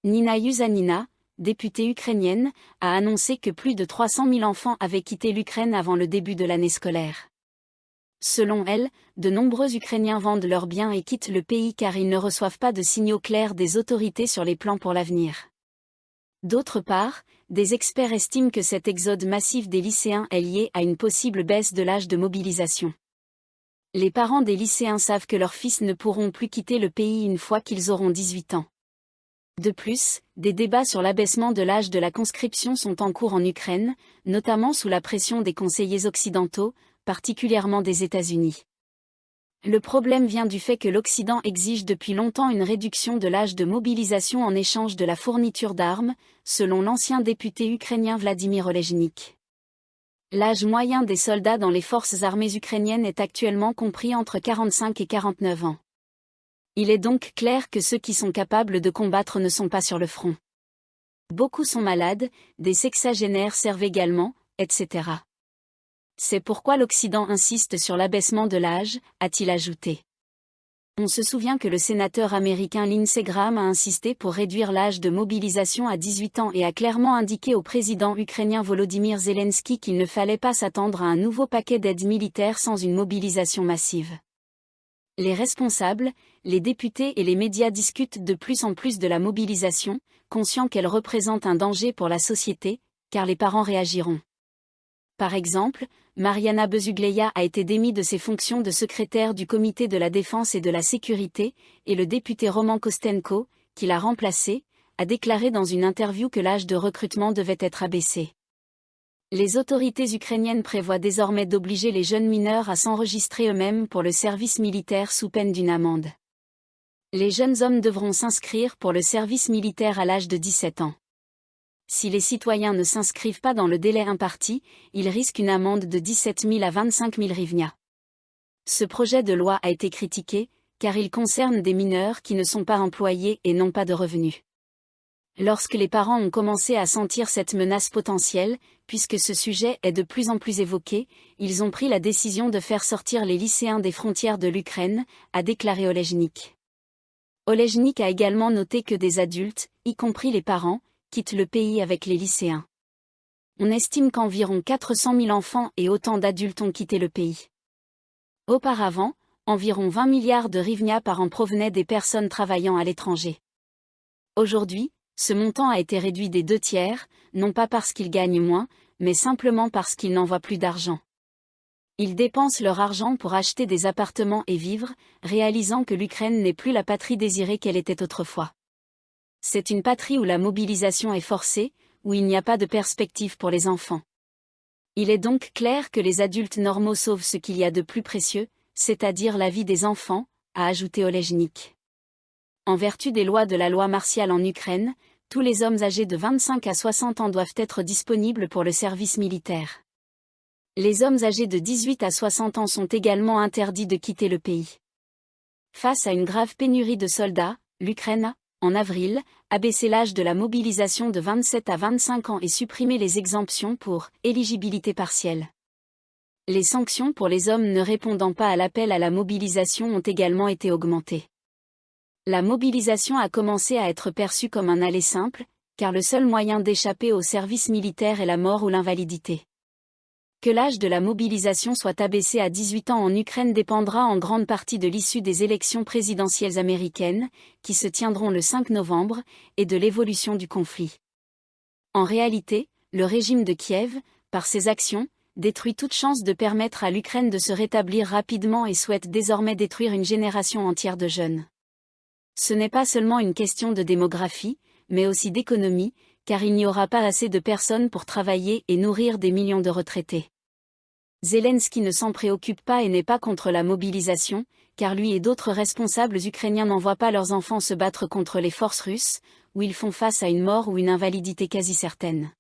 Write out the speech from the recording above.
Nina Yusanina, députée ukrainienne, a annoncé que plus de 300 000 enfants avaient quitté l'Ukraine avant le début de l'année scolaire. Selon elle, de nombreux Ukrainiens vendent leurs biens et quittent le pays car ils ne reçoivent pas de signaux clairs des autorités sur les plans pour l'avenir. D'autre part, des experts estiment que cet exode massif des lycéens est lié à une possible baisse de l'âge de mobilisation. Les parents des lycéens savent que leurs fils ne pourront plus quitter le pays une fois qu'ils auront 18 ans. De plus, des débats sur l'abaissement de l'âge de la conscription sont en cours en Ukraine, notamment sous la pression des conseillers occidentaux, particulièrement des États-Unis. Le problème vient du fait que l'Occident exige depuis longtemps une réduction de l'âge de mobilisation en échange de la fourniture d'armes, selon l'ancien député ukrainien Vladimir Olejnik. L'âge moyen des soldats dans les forces armées ukrainiennes est actuellement compris entre 45 et 49 ans. Il est donc clair que ceux qui sont capables de combattre ne sont pas sur le front. Beaucoup sont malades, des sexagénaires servent également, etc. C'est pourquoi l'Occident insiste sur l'abaissement de l'âge, a-t-il ajouté. On se souvient que le sénateur américain Lindsey Graham a insisté pour réduire l'âge de mobilisation à 18 ans et a clairement indiqué au président ukrainien Volodymyr Zelensky qu'il ne fallait pas s'attendre à un nouveau paquet d'aides militaires sans une mobilisation massive. Les responsables, les députés et les médias discutent de plus en plus de la mobilisation, conscients qu'elle représente un danger pour la société, car les parents réagiront. Par exemple, Mariana Bezugleya a été démise de ses fonctions de secrétaire du Comité de la Défense et de la Sécurité, et le député Roman Kostenko, qui l'a remplacé, a déclaré dans une interview que l'âge de recrutement devait être abaissé. Les autorités ukrainiennes prévoient désormais d'obliger les jeunes mineurs à s'enregistrer eux-mêmes pour le service militaire sous peine d'une amende. Les jeunes hommes devront s'inscrire pour le service militaire à l'âge de 17 ans. Si les citoyens ne s'inscrivent pas dans le délai imparti, ils risquent une amende de 17 000 à 25 000 hryvnias. Ce projet de loi a été critiqué, car il concerne des mineurs qui ne sont pas employés et n'ont pas de revenus. Lorsque les parents ont commencé à sentir cette menace potentielle, puisque ce sujet est de plus en plus évoqué, ils ont pris la décision de faire sortir les lycéens des frontières de l'Ukraine, a déclaré Olejnik. Olejnik a également noté que des adultes, y compris les parents, quittent le pays avec les lycéens. On estime qu'environ 400 000 enfants et autant d'adultes ont quitté le pays. Auparavant, environ 20 milliards de hryvnias par an provenaient des personnes travaillant à l'étranger. Aujourd'hui, ce montant a été réduit des 2/3, non pas parce qu'ils gagnent moins, mais simplement parce qu'ils n'envoient plus d'argent. Ils dépensent leur argent pour acheter des appartements et vivre, réalisant que l'Ukraine n'est plus la patrie désirée qu'elle était autrefois. C'est une patrie où la mobilisation est forcée, où il n'y a pas de perspective pour les enfants. Il est donc clair que les adultes normaux sauvent ce qu'il y a de plus précieux, c'est-à-dire la vie des enfants, a ajouté Olejnik. En vertu des lois de la loi martiale en Ukraine, tous les hommes âgés de 25 à 60 ans doivent être disponibles pour le service militaire. Les hommes âgés de 18 à 60 ans sont également interdits de quitter le pays. Face à une grave pénurie de soldats, l'Ukraine a, en avril, abaissé l'âge de la mobilisation de 27 à 25 ans et supprimé les exemptions pour éligibilité partielle. Les sanctions pour les hommes ne répondant pas à l'appel à la mobilisation ont également été augmentées. La mobilisation a commencé à être perçue comme un aller simple, car le seul moyen d'échapper au service militaire est la mort ou l'invalidité. Que l'âge de la mobilisation soit abaissé à 18 ans en Ukraine dépendra en grande partie de l'issue des élections présidentielles américaines, qui se tiendront le 5 novembre, et de l'évolution du conflit. En réalité, le régime de Kiev, par ses actions, détruit toute chance de permettre à l'Ukraine de se rétablir rapidement et souhaite désormais détruire une génération entière de jeunes. Ce n'est pas seulement une question de démographie, mais aussi d'économie, car il n'y aura pas assez de personnes pour travailler et nourrir des millions de retraités. Zelensky ne s'en préoccupe pas et n'est pas contre la mobilisation, car lui et d'autres responsables ukrainiens n'envoient pas leurs enfants se battre contre les forces russes, où ils font face à une mort ou une invalidité quasi certaine.